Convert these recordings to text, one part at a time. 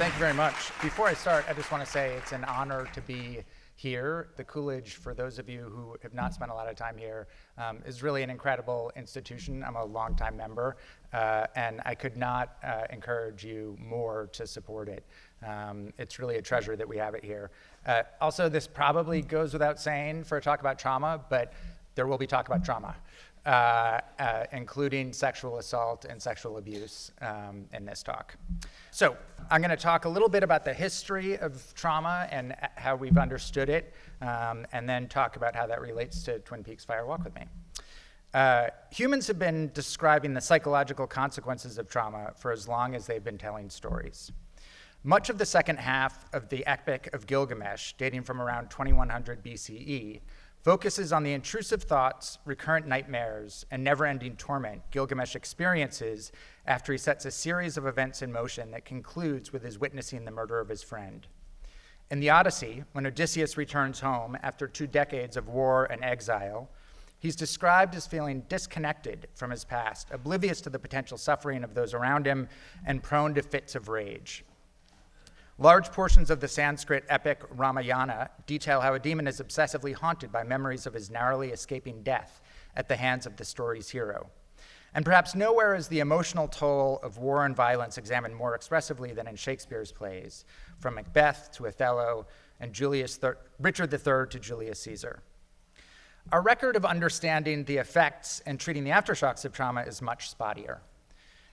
Thank you very much. Before I start, I just want to say it's an honor to be here. The Coolidge, for those of you who have not spent a lot of time here, is really an incredible institution. I'm a longtime member, and I could not encourage you more to support it. It's really a treasure that we have it here. Also, this probably goes without saying for a talk about trauma, but there will be talk about trauma, including sexual assault and sexual abuse in this talk. So I'm going to talk a little bit about the history of trauma and how we've understood it, and then talk about how that relates to Twin Peaks Fire Walk with Me. Humans have been describing the psychological consequences of trauma for as long as they've been telling stories. Much of the second half of the Epic of Gilgamesh, dating from around 2100 BCE, focuses on the intrusive thoughts, recurrent nightmares, and never-ending torment Gilgamesh experiences after he sets a series of events in motion that concludes with his witnessing the murder of his friend. In the Odyssey, when Odysseus returns home after 2 decades of war and exile, he's described as feeling disconnected from his past, oblivious to the potential suffering of those around him, and prone to fits of rage. Large portions of the Sanskrit epic Ramayana detail how a demon is obsessively haunted by memories of his narrowly escaping death at the hands of the story's hero. And perhaps nowhere is the emotional toll of war and violence examined more expressively than in Shakespeare's plays, from Macbeth to Othello and Richard III to Julius Caesar. Our record of understanding the effects and treating the aftershocks of trauma is much spottier.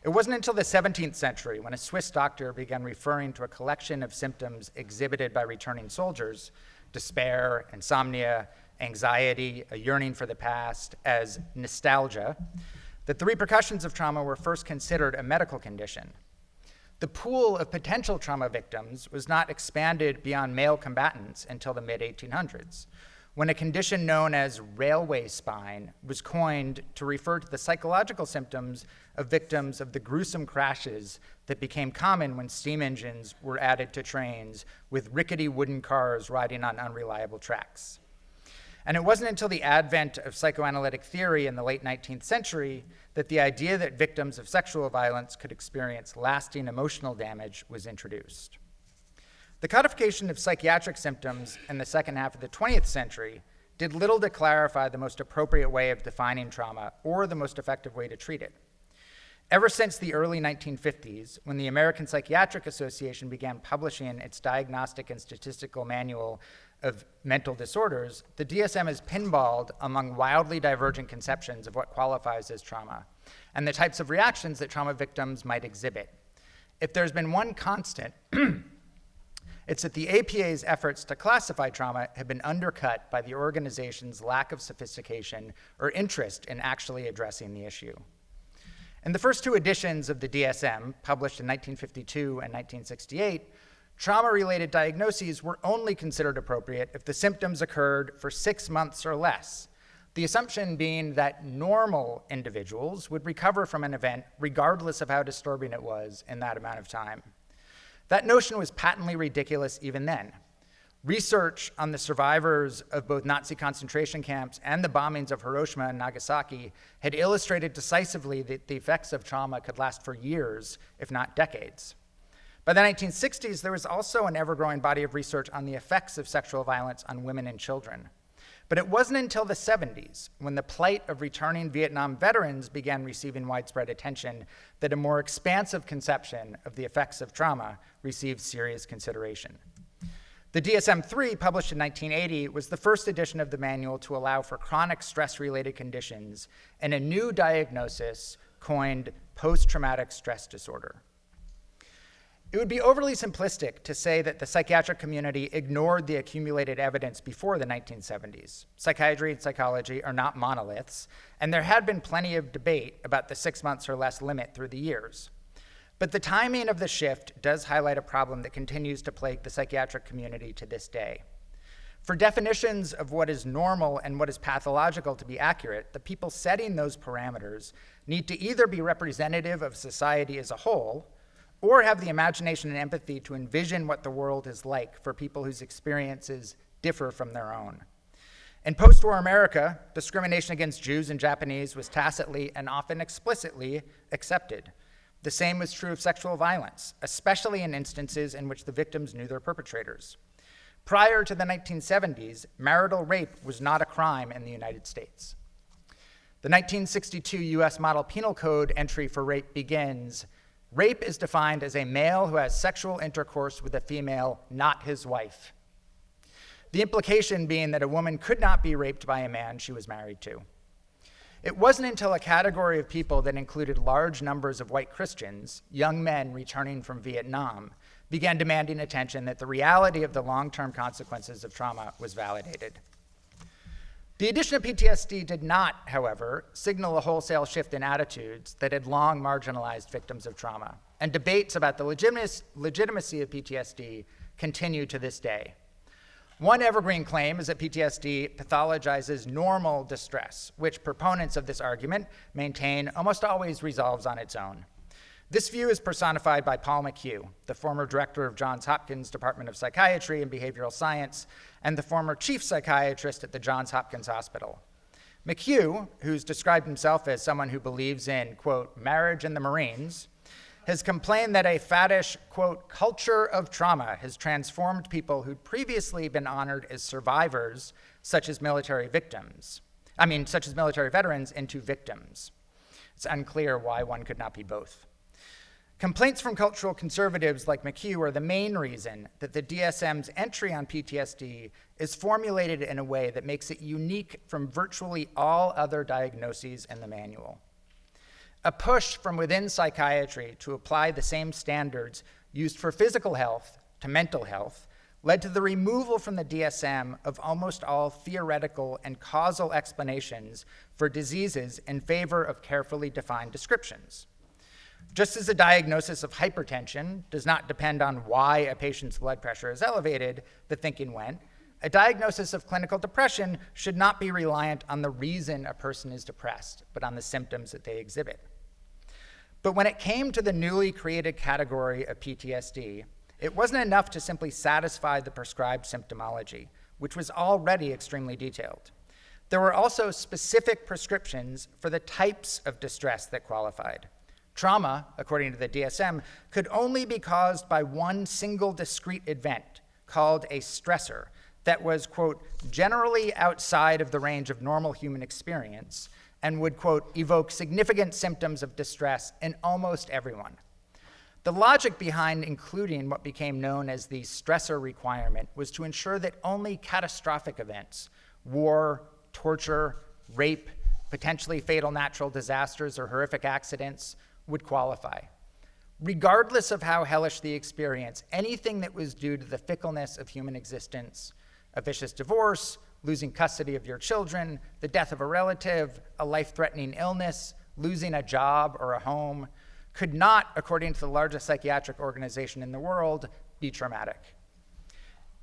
It wasn't until the 17th century when a Swiss doctor began referring to a collection of symptoms exhibited by returning soldiers, despair, insomnia, anxiety, a yearning for the past, as nostalgia, that the repercussions of trauma were first considered a medical condition. The pool of potential trauma victims was not expanded beyond male combatants until the mid-1800s, when a condition known as railway spine was coined to refer to the psychological symptoms of victims of the gruesome crashes that became common when steam engines were added to trains with rickety wooden cars riding on unreliable tracks. And it wasn't until the advent of psychoanalytic theory in the late 19th century that the idea that victims of sexual violence could experience lasting emotional damage was introduced. The codification of psychiatric symptoms in the second half of the 20th century did little to clarify the most appropriate way of defining trauma or the most effective way to treat it. Ever since the early 1950s, when the American Psychiatric Association began publishing its Diagnostic and Statistical Manual of Mental Disorders, the DSM has pinballed among wildly divergent conceptions of what qualifies as trauma and the types of reactions that trauma victims might exhibit. If there's been one constant, it's that the APA's efforts to classify trauma have been undercut by the organization's lack of sophistication or interest in actually addressing the issue. In the first 2 editions of the DSM, published in 1952 and 1968, trauma-related diagnoses were only considered appropriate if the symptoms occurred for 6 months or less, the assumption being that normal individuals would recover from an event regardless of how disturbing it was in that amount of time. That notion was patently ridiculous even then. Research on the survivors of both Nazi concentration camps and the bombings of Hiroshima and Nagasaki had illustrated decisively that the effects of trauma could last for years, if not decades. By the 1960s, there was also an ever-growing body of research on the effects of sexual violence on women and children. But it wasn't until the 70s, when the plight of returning Vietnam veterans began receiving widespread attention, that a more expansive conception of the effects of trauma received serious consideration. The DSM-3, published in 1980, was the first edition of the manual to allow for chronic stress-related conditions and a new diagnosis coined post-traumatic stress disorder. It would be overly simplistic to say that the psychiatric community ignored the accumulated evidence before the 1970s. Psychiatry and psychology are not monoliths, and there had been plenty of debate about the 6 months or less limit through the years. But the timing of the shift does highlight a problem that continues to plague the psychiatric community to this day. For definitions of what is normal and what is pathological to be accurate, the people setting those parameters need to either be representative of society as a whole, or have the imagination and empathy to envision what the world is like for people whose experiences differ from their own. In post-war America, discrimination against Jews and Japanese was tacitly and often explicitly accepted. The same was true of sexual violence, especially in instances in which the victims knew their perpetrators. Prior to the 1970s, marital rape was not a crime in the United States. The 1962 US Model Penal Code entry for rape begins, "Rape is defined as a male who has sexual intercourse with a female, not his wife." The implication being that a woman could not be raped by a man she was married to. It wasn't until a category of people that included large numbers of white Christians, young men returning from Vietnam, began demanding attention that the reality of the long-term consequences of trauma was validated. The addition of PTSD did not, however, signal a wholesale shift in attitudes that had long marginalized victims of trauma, and debates about the legitimacy of PTSD continue to this day. One evergreen claim is that PTSD pathologizes normal distress, which proponents of this argument maintain almost always resolves on its own. This view is personified by Paul McHugh, the former director of Johns Hopkins Department of Psychiatry and Behavioral Science, and the former chief psychiatrist at the Johns Hopkins Hospital. McHugh, who's described himself as someone who believes in, quote, marriage and the Marines, has complained that a faddish, quote, culture of trauma has transformed people who'd previously been honored as survivors, such as military veterans, into victims. It's unclear why one could not be both. Complaints from cultural conservatives like McHugh are the main reason that the DSM's entry on PTSD is formulated in a way that makes it unique from virtually all other diagnoses in the manual. A push from within psychiatry to apply the same standards used for physical health to mental health led to the removal from the DSM of almost all theoretical and causal explanations for diseases in favor of carefully defined descriptions. Just as a diagnosis of hypertension does not depend on why a patient's blood pressure is elevated, the thinking went, a diagnosis of clinical depression should not be reliant on the reason a person is depressed, but on the symptoms that they exhibit. But when it came to the newly created category of PTSD, it wasn't enough to simply satisfy the prescribed symptomology, which was already extremely detailed. There were also specific prescriptions for the types of distress that qualified. Trauma, according to the DSM, could only be caused by one single discrete event called a stressor that was, quote, generally outside of the range of normal human experience and would, quote, evoke significant symptoms of distress in almost everyone. The logic behind including what became known as the stressor requirement was to ensure that only catastrophic events, war, torture, rape, potentially fatal natural disasters or horrific accidents, would qualify. Regardless of how hellish the experience, anything that was due to the fickleness of human existence, a vicious divorce, losing custody of your children, the death of a relative, a life-threatening illness, losing a job or a home, could not, according to the largest psychiatric organization in the world, be traumatic.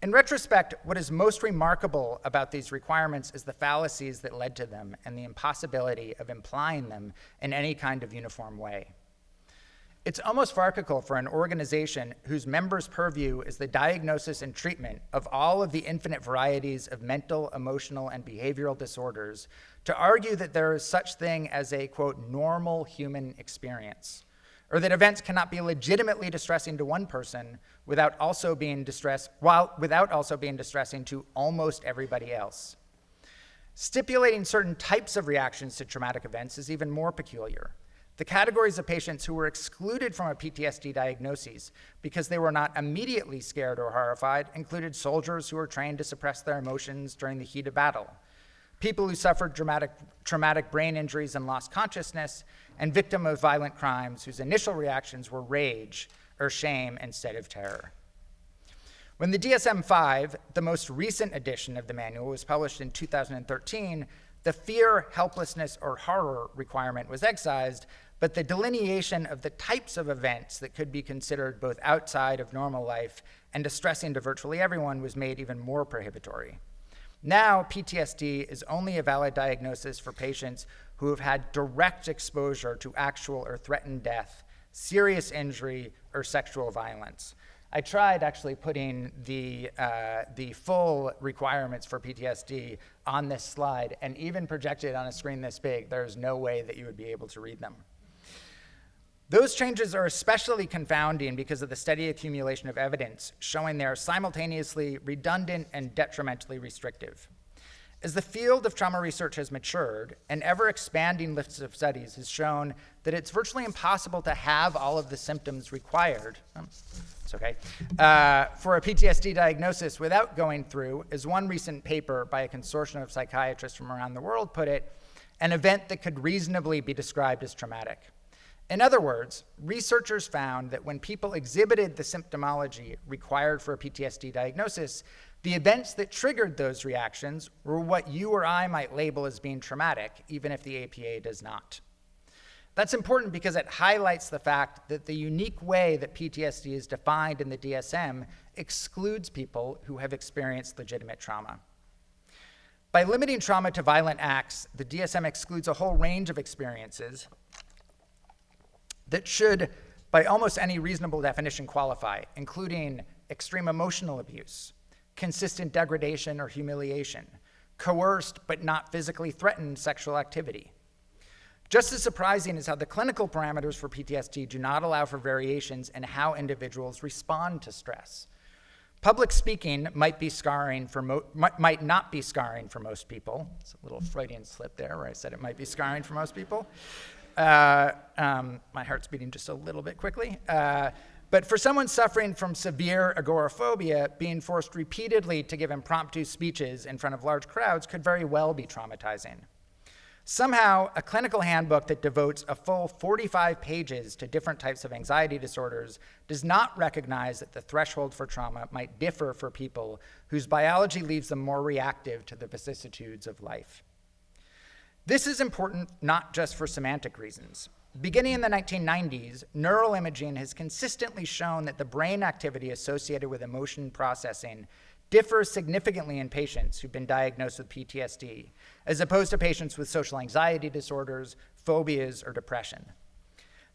In retrospect, what is most remarkable about these requirements is the fallacies that led to them and the impossibility of implying them in any kind of uniform way. It's almost farcical for an organization whose members' purview is the diagnosis and treatment of all of the infinite varieties of mental, emotional, and behavioral disorders to argue that there is such thing as a, quote, normal human experience, or that events cannot be legitimately distressing to one person without also being distressing to almost everybody else. Stipulating certain types of reactions to traumatic events is even more peculiar. The categories of patients who were excluded from a PTSD diagnosis because they were not immediately scared or horrified included soldiers who were trained to suppress their emotions during the heat of battle, people who suffered traumatic brain injuries and lost consciousness, and victims of violent crimes whose initial reactions were rage or shame instead of terror. When the DSM-5, the most recent edition of the manual, was published in 2013, the fear, helplessness, or horror requirement was excised, but the delineation of the types of events that could be considered both outside of normal life and distressing to virtually everyone was made even more prohibitory. Now, PTSD is only a valid diagnosis for patients who have had direct exposure to actual or threatened death, serious injury, or sexual violence. I tried actually putting the full requirements for PTSD on this slide and even projected on a screen this big. There's no way that you would be able to read them. Those changes are especially confounding because of the steady accumulation of evidence showing they are simultaneously redundant and detrimentally restrictive. As the field of trauma research has matured, an ever-expanding list of studies has shown that it's virtually impossible to have all of the symptoms required for a PTSD diagnosis without going through, as one recent paper by a consortium of psychiatrists from around the world put it, an event that could reasonably be described as traumatic. In other words, researchers found that when people exhibited the symptomology required for a PTSD diagnosis, the events that triggered those reactions were what you or I might label as being traumatic, even if the APA does not. That's important because it highlights the fact that the unique way that PTSD is defined in the DSM excludes people who have experienced legitimate trauma. By limiting trauma to violent acts, the DSM excludes a whole range of experiences that should, by almost any reasonable definition, qualify, including extreme emotional abuse, consistent degradation or humiliation, coerced but not physically threatened sexual activity. Just as surprising is how the clinical parameters for PTSD do not allow for variations in how individuals respond to stress. Public speaking might not be scarring for most people. It's a little Freudian slip there where I said it might be scarring for most people. My heart's beating just a little bit quickly. But for someone suffering from severe agoraphobia, being forced repeatedly to give impromptu speeches in front of large crowds could very well be traumatizing. Somehow, a clinical handbook that devotes a full 45 pages to different types of anxiety disorders does not recognize that the threshold for trauma might differ for people whose biology leaves them more reactive to the vicissitudes of life. This is important not just for semantic reasons. Beginning in the 1990s, neural imaging has consistently shown that the brain activity associated with emotion processing differs significantly in patients who've been diagnosed with PTSD, as opposed to patients with social anxiety disorders, phobias, or depression.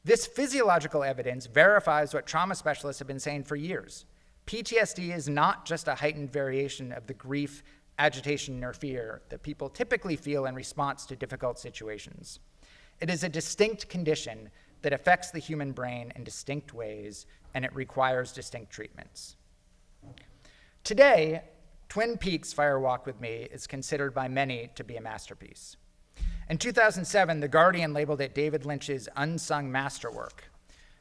This physiological evidence verifies what trauma specialists have been saying for years. PTSD is not just a heightened variation of the grief, agitation, or fear that people typically feel in response to difficult situations. It is a distinct condition that affects the human brain in distinct ways, and it requires distinct treatments. Today, Twin Peaks: Fire Walk with Me is considered by many to be a masterpiece. In 2007, The Guardian labeled it David Lynch's unsung masterwork.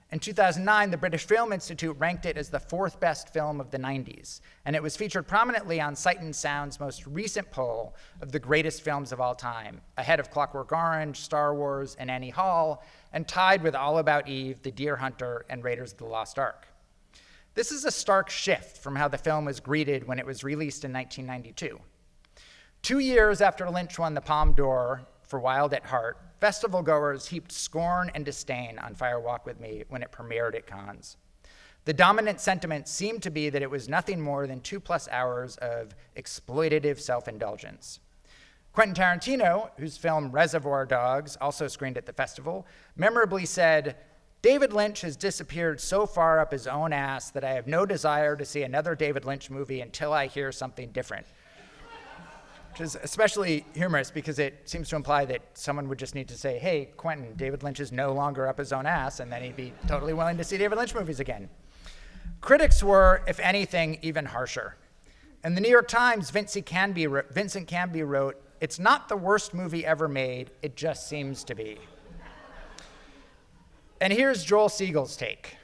In 2009, the British Film Institute ranked it as the 4th best film of the 90s, and it was featured prominently on Sight and Sound's most recent poll of the greatest films of all time, ahead of Clockwork Orange, Star Wars, and Annie Hall, and tied with All About Eve, The Deer Hunter, and Raiders of the Lost Ark. This is a stark shift from how the film was greeted when it was released in 1992. 2 years after Lynch won the Palme d'Or for Wild at Heart, festival goers heaped scorn and disdain on Fire Walk with Me when it premiered at Cannes. The dominant sentiment seemed to be that it was nothing more than 2+ hours of exploitative self-indulgence. Quentin Tarantino, whose film Reservoir Dogs also screened at the festival, memorably said, "David Lynch has disappeared so far up his own ass that I have no desire to see another David Lynch movie until I hear something different." Which is especially humorous because it seems to imply that someone would just need to say, "Hey, Quentin, David Lynch is no longer up his own ass," and then he'd be totally willing to see David Lynch movies again. Critics were, if anything, even harsher. In the New York Times, Vincent Canby wrote, "It's not the worst movie ever made, it just seems to be." And here's Joel Siegel's take.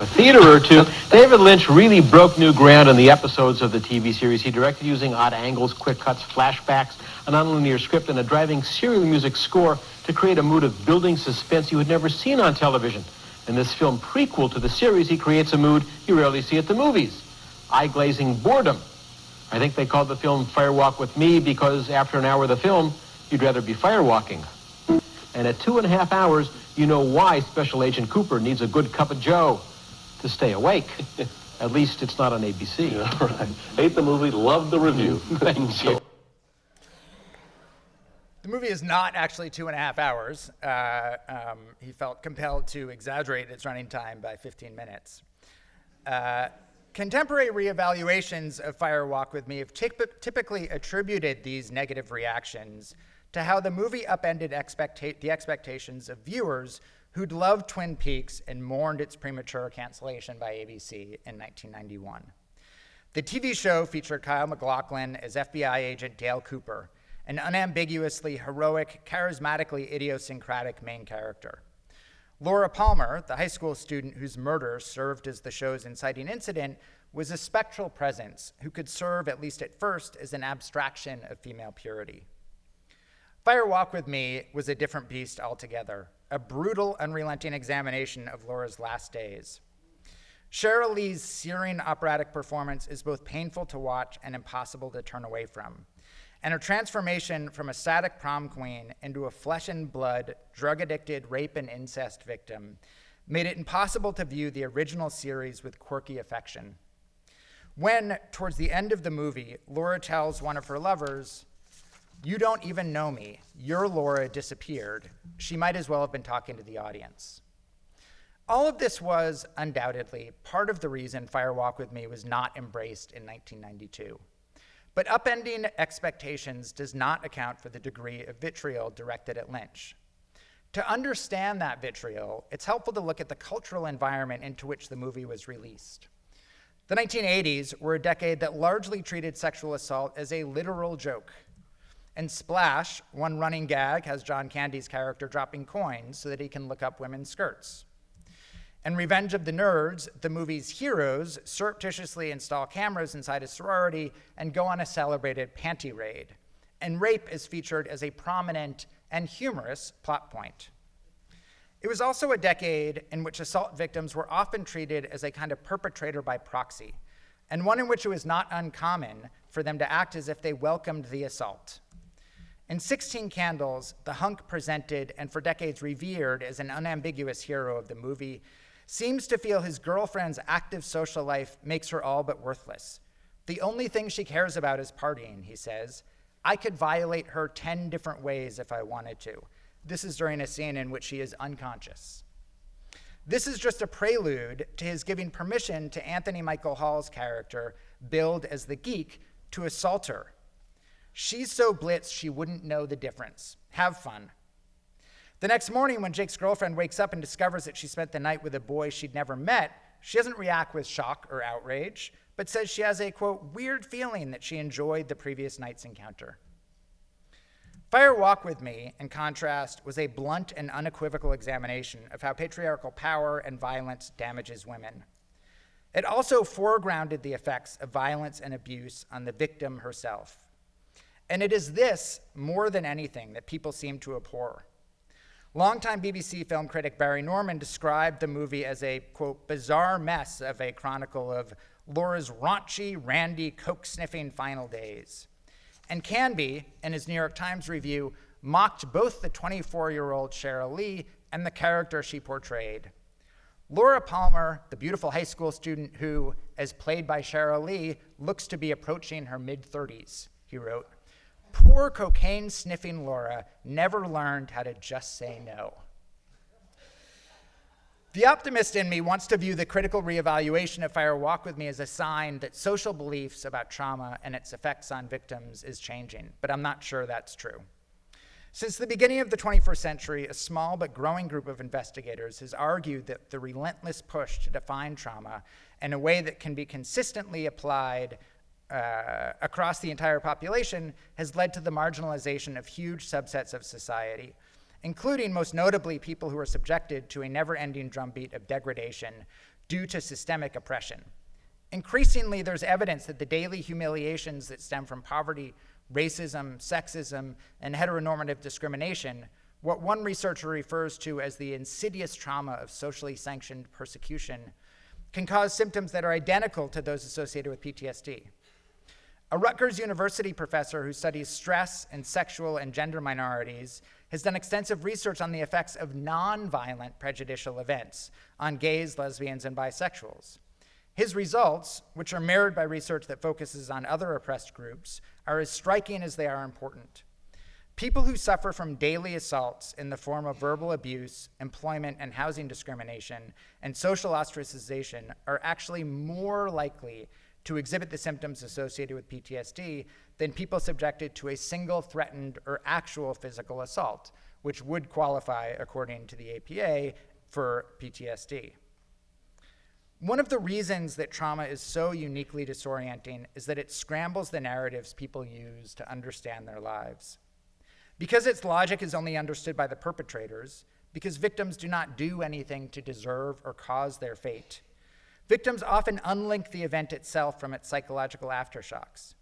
A theater or two, David Lynch really broke new ground in the episodes of the TV series he directed, using odd angles, quick cuts, flashbacks, a nonlinear script, and a driving serial music score to create a mood of building suspense you had never seen on television. In this film prequel to the series, he creates a mood you rarely see at the movies: eye-glazing boredom. I think they called the film Fire Walk with Me because after an hour of the film, you'd rather be firewalking. And at 2.5 hours, you know why Special Agent Cooper needs a good cup of joe. To stay awake. At least it's not on ABC. Yeah, right. Hate the movie, love the review. Thank you. The movie is not actually 2.5 hours. He felt compelled to exaggerate its running time by 15 minutes. Contemporary reevaluations of Fire Walk with Me have typically attributed these negative reactions to how the movie upended the expectations of viewers who'd loved Twin Peaks and mourned its premature cancellation by ABC in 1991. The TV show featured Kyle MacLachlan as FBI agent Dale Cooper, an unambiguously heroic, charismatically idiosyncratic main character. Laura Palmer, the high school student whose murder served as the show's inciting incident, was a spectral presence who could serve, at least at first, as an abstraction of female purity. Fire Walk with Me was a different beast altogether, a brutal, unrelenting examination of Laura's last days. Sheryl Lee's searing operatic performance is both painful to watch and impossible to turn away from. And her transformation from a static prom queen into a flesh and blood, drug-addicted rape and incest victim made it impossible to view the original series with quirky affection. When, towards the end of the movie, Laura tells one of her lovers, "You don't even know me, your Laura disappeared," she might as well have been talking to the audience. All of this was, undoubtedly, part of the reason Fire Walk with Me was not embraced in 1992. But upending expectations does not account for the degree of vitriol directed at Lynch. To understand that vitriol, it's helpful to look at the cultural environment into which the movie was released. The 1980s were a decade that largely treated sexual assault as a literal joke. And Splash, one running gag, has John Candy's character dropping coins so that he can look up women's skirts. In Revenge of the Nerds, the movie's heroes surreptitiously install cameras inside a sorority and go on a celebrated panty raid. And rape is featured as a prominent and humorous plot point. It was also a decade in which assault victims were often treated as a kind of perpetrator by proxy, and one in which it was not uncommon for them to act as if they welcomed the assault. In 16 Candles, the hunk presented and for decades revered as an unambiguous hero of the movie seems to feel his girlfriend's active social life makes her all but worthless. The only thing she cares about is partying, he says. I could violate her 10 different ways if I wanted to. This is during a scene in which she is unconscious. This is just a prelude to his giving permission to Anthony Michael Hall's character, billed as the geek, to assault her. She's so blitz she wouldn't know the difference. Have fun. The next morning, when Jake's girlfriend wakes up and discovers that she spent the night with a boy she'd never met, she doesn't react with shock or outrage, but says she has a, quote, weird feeling that she enjoyed the previous night's encounter. Fire Walk with Me, in contrast, was a blunt and unequivocal examination of how patriarchal power and violence damages women. It also foregrounded the effects of violence and abuse on the victim herself. And it is this, more than anything, that people seem to abhor. Longtime BBC film critic Barry Norman described the movie as a, quote, bizarre mess of a chronicle of Laura's raunchy, randy, coke-sniffing final days. And Canby, in his New York Times review, mocked both the 24-year-old Sheryl Lee and the character she portrayed. Laura Palmer, the beautiful high school student who, as played by Sheryl Lee, looks to be approaching her mid-30s, he wrote, poor cocaine-sniffing Laura never learned how to just say no. The optimist in me wants to view the critical reevaluation of Fire Walk with Me as a sign that social beliefs about trauma and its effects on victims is changing, but I'm not sure that's true. Since the beginning of the 21st century, a small but growing group of investigators has argued that the relentless push to define trauma in a way that can be consistently applied across the entire population has led to the marginalization of huge subsets of society, including most notably people who are subjected to a never-ending drumbeat of degradation due to systemic oppression. Increasingly, there's evidence that the daily humiliations that stem from poverty, racism, sexism, and heteronormative discrimination, what one researcher refers to as the insidious trauma of socially sanctioned persecution, can cause symptoms that are identical to those associated with PTSD. A Rutgers University professor who studies stress in sexual and gender minorities has done extensive research on the effects of nonviolent prejudicial events on gays, lesbians, and bisexuals. His results, which are mirrored by research that focuses on other oppressed groups, are as striking as they are important. People who suffer from daily assaults in the form of verbal abuse, employment and housing discrimination, and social ostracization are actually more likely to exhibit the symptoms associated with PTSD than people subjected to a single threatened or actual physical assault, which would qualify, according to the APA, for PTSD. One of the reasons that trauma is so uniquely disorienting is that it scrambles the narratives people use to understand their lives. Because its logic is only understood by the perpetrators, because victims do not do anything to deserve or cause their fate, victims often unlink the event itself from its psychological aftershocks.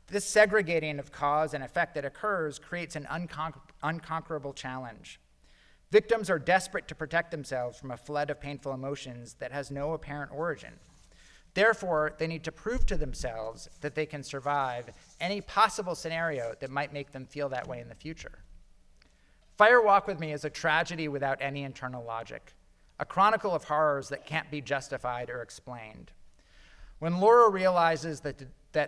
This segregating of cause and effect that occurs creates an unconquerable challenge. Victims are desperate to protect themselves from a flood of painful emotions that has no apparent origin. Therefore, they need to prove to themselves that they can survive any possible scenario that might make them feel that way in the future. Fire Walk With Me is a tragedy without any internal logic, a chronicle of horrors that can't be justified or explained. When Laura realizes that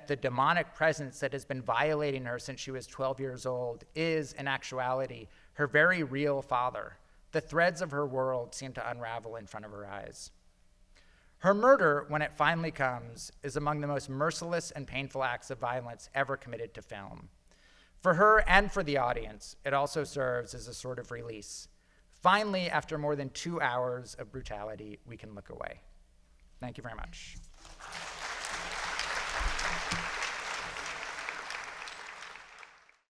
the demonic presence that has been violating her since she was 12 years old is, in actuality, her very real father, the threads of her world seem to unravel in front of her eyes. Her murder, when it finally comes, is among the most merciless and painful acts of violence ever committed to film. For her and for the audience, it also serves as a sort of release. Finally, after more than 2 hours of brutality, we can look away. Thank you very much.